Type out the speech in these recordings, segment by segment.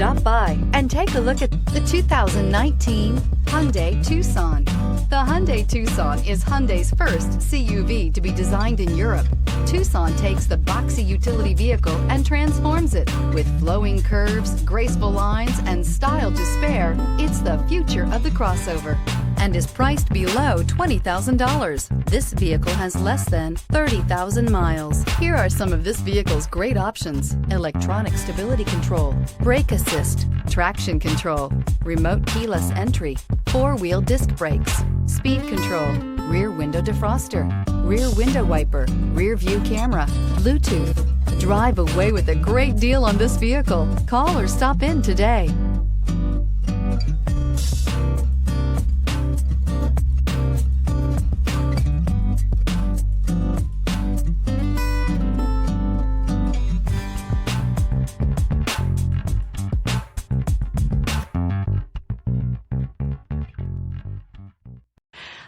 Stop by and take a look at the 2019 Hyundai Tucson. The Hyundai Tucson is Hyundai's first CUV to be designed in Europe. Tucson takes the boxy utility vehicle and transforms it. With flowing curves, graceful lines, and style to spare, it's the future of the crossover and is priced below $20,000. This vehicle has less than 30,000 miles. Here are some of this vehicle's great options: electronic stability control, brake assist, traction control, remote keyless entry, four-wheel disc brakes, speed control, rear window defroster, rear window wiper, rear view camera, Bluetooth. Drive away with a great deal on this vehicle. Call or stop in today.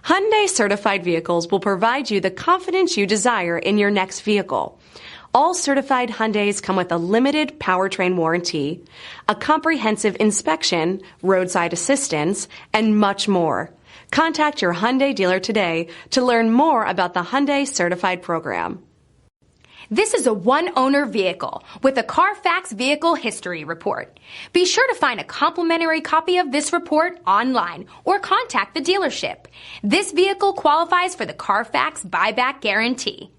Hyundai certified vehicles will provide you the confidence you desire in your next vehicle. All certified Hyundais come with a limited powertrain warranty, a comprehensive inspection, roadside assistance, and much more. Contact your Hyundai dealer today to learn more about the Hyundai certified program. This is a one-owner vehicle with a CARFAX Vehicle History Report. Be sure to find a complimentary copy of this report online or contact the dealership. This vehicle qualifies for the CARFAX Buyback Guarantee.